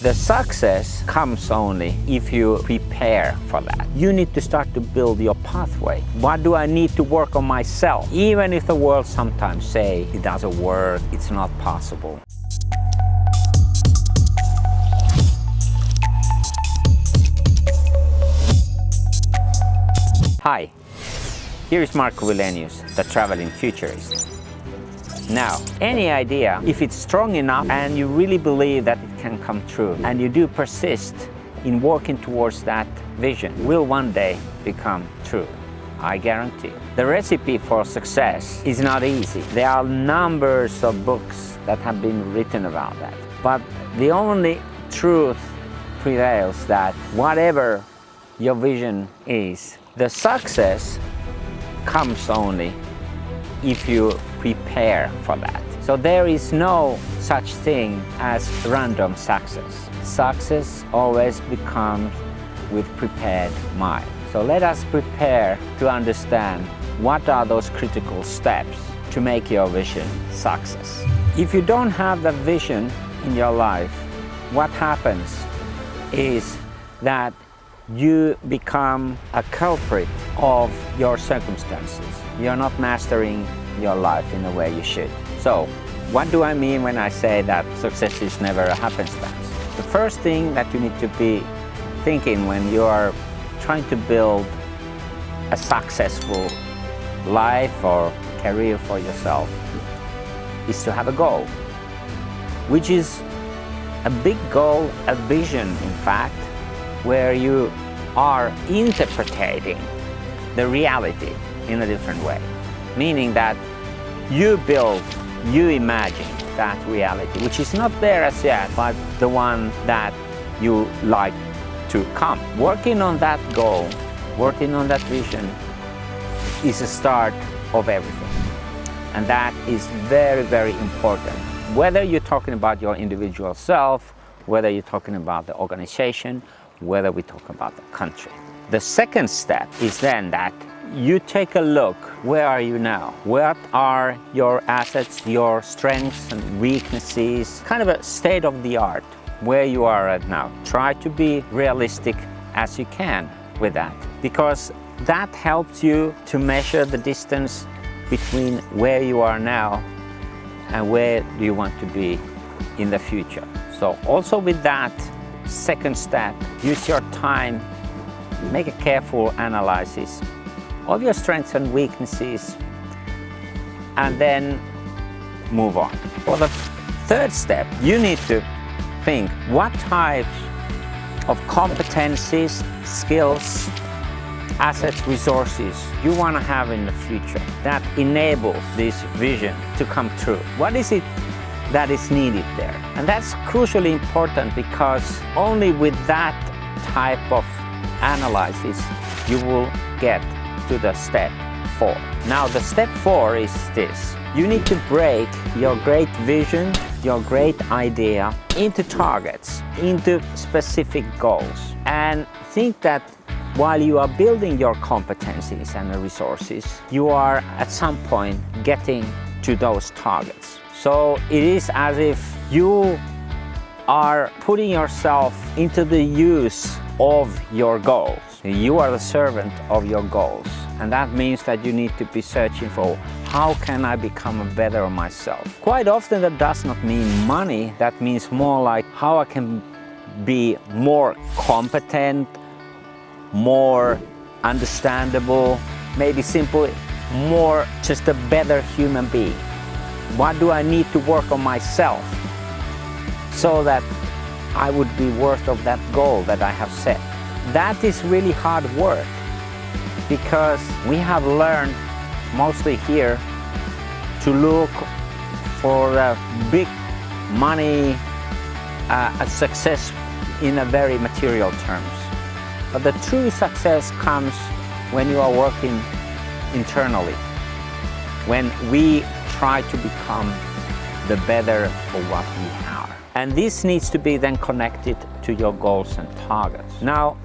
The success comes only if you prepare for that. You need to start to build your pathway. What do I need to work on myself? Even if the world sometimes say it doesn't work, it's not possible. Hi, here is Markku Wilenius, the traveling futurist. Now, any idea, if it's strong enough and you really believe that it can come true, and you do persist in working towards that vision, will one day become true. I guarantee. The recipe for success is not easy. There are numbers of books that have been written about that. But the only truth prevails that whatever your vision is, the success comes only if you prepare for that. So there is no such thing as random success. Success always becomes with prepared mind. So let us prepare to understand what are those critical steps to make your vision success. If you don't have the vision in your life, what happens is that you become a culprit of your circumstances. You're not mastering your life in the way you should. So, what do I mean when I say that success is never a happenstance? The first thing that you need to be thinking when you are trying to build a successful life or career for yourself is to have a goal, which is a big goal, a vision in fact, where you are interpreting the reality in a different way. Meaning that you build, you imagine that reality, which is not there as yet, but the one that you like to come. Working on that goal, working on that vision is the start of everything. And that is very, very important. Whether you're talking about your individual self, whether you're talking about the organization, whether we talk about the country. The second step is then that you take a look, where are you now? What are your assets, your strengths and weaknesses? Kind of a state of the art, where you are at now. Try to be realistic as you can with that, because that helps you to measure the distance between where you are now and where do you want to be in the future. So also with that second step, use your time, make a careful analysis of your strengths and weaknesses, and then move on. For the third step, you need to think what types of competencies, skills, assets, resources you want to have in the future that enables this vision to come true. What is it that is needed there? And that's crucially important, because only with that type of analysis you will get to the step 4. Now the step 4 is this. You need to break your great vision, your great idea into targets, into specific goals, and think that while you are building your competencies and the resources, you are at some point getting to those targets. So it is as if you are putting yourself into the use of your goals. You are the servant of your goals. And that means that you need to be searching for, how can I become a better myself? Quite often that does not mean money. That means more like how I can be more competent, more understandable, maybe simply more just a better human being. What do I need to work on myself so that I would be worth of that goal that I have set? That is really hard work, because we have learned, mostly here, to look for big money, a success in a very material terms. But the true success comes when you are working internally, when we try to become the better of what we are. And this needs to be then connected to your goals and targets. Now,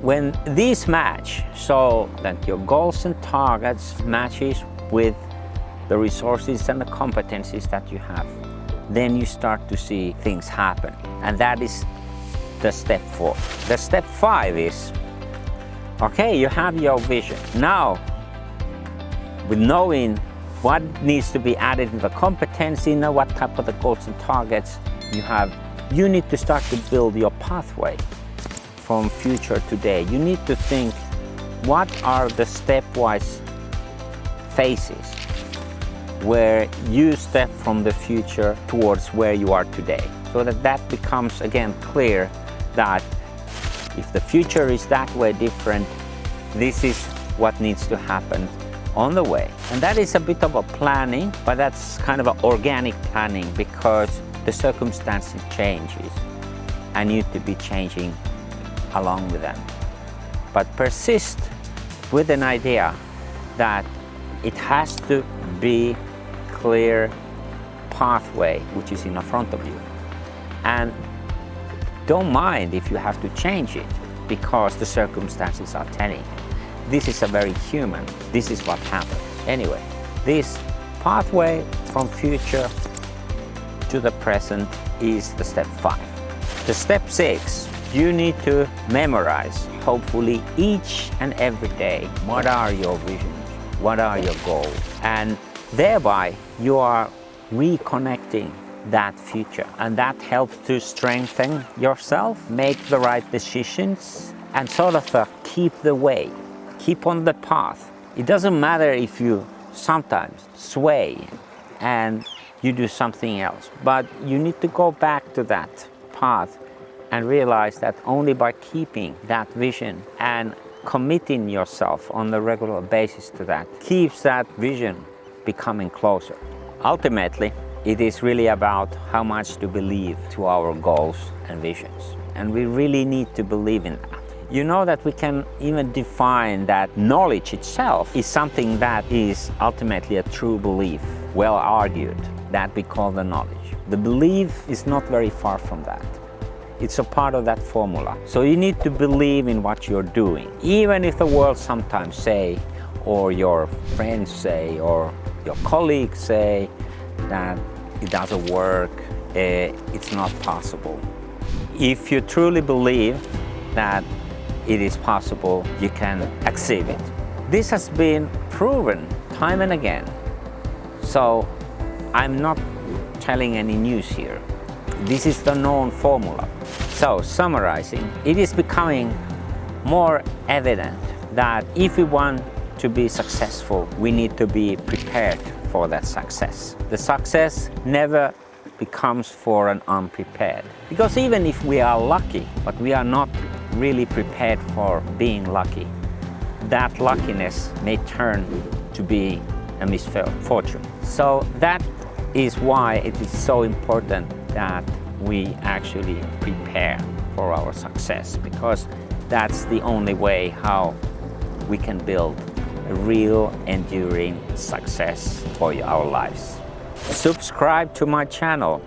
when these match, so that your goals and targets matches with the resources and the competencies that you have, then you start to see things happen. And that is the step 4. The step 5 is, okay, you have your vision. Now, with knowing what needs to be added in the competency, know what type of the goals and targets you have, you need to start to build your pathway from future today. You need to think, what are the stepwise phases where you step from the future towards where you are today, so that becomes again clear that if the future is that way different, this is what needs to happen on the way. And that is a bit of a planning, but that's kind of an organic planning, because the circumstances changes and you need to be changing along with them. But persist with an idea that it has to be clear pathway which is in front of you. And don't mind if you have to change it because the circumstances are telling. This is a very human, this is what happens. Anyway, this pathway from future to the present is the step 5. The step 6, you need to memorize, hopefully each and every day, what are your visions, what are your goals, and thereby you are reconnecting that future, and that helps to strengthen yourself, make the right decisions, and sort of keep the way, keep on the path. It doesn't matter if you sometimes sway and you do something else, but you need to go back to that path and realize that only by keeping that vision and committing yourself on a regular basis to that keeps that vision becoming closer. Ultimately, it is really about how much to believe to our goals and visions. And we really need to believe in that. You know that we can even define that knowledge itself is something that is ultimately a true belief, well argued, that we call the knowledge. The belief is not very far from that. It's a part of that formula. So you need to believe in what you're doing. Even if the world sometimes say, or your friends say, or your colleagues say that it doesn't work, it's not possible. If you truly believe that it is possible, you can achieve it. This has been proven time and again. So I'm not telling any news here. This is the known formula. So summarizing, it is becoming more evident that if we want to be successful, we need to be prepared for that success. The success never becomes for an unprepared. Because even if we are lucky, but we are not really prepared for being lucky, that luckiness may turn to be a misfortune. So that is why it is so important that we actually prepare for our success, because that's the only way how we can build a real enduring success for our lives. Subscribe to my channel,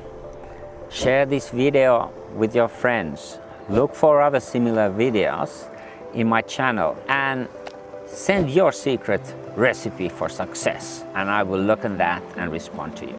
share this video with your friends, look for other similar videos in my channel, and send your secret recipe for success, and I will look at that and respond to you.